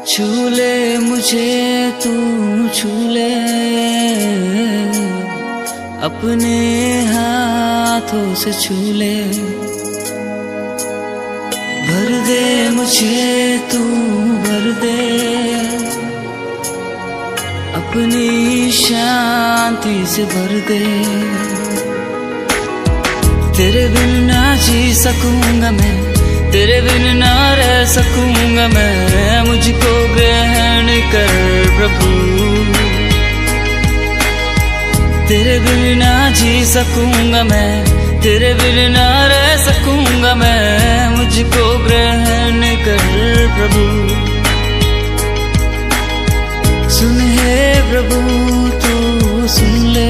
छू ले मुझे तू, छू ले अपने हाथों से, छू ले भर दे मुझे तू, भर दे अपनी शांति से, भर दे। तेरे बिन ना जी सकूंगा मैं, तेरे बिन ना रह सकूंगा मैं, मुझको ग्रहण कर प्रभु। तेरे बिन ना जी सकूंगा मैं, तेरे बिन ना रह सकूंगा मैं, मुझको ग्रहण कर प्रभु। सुन हे प्रभु तू सुन ले,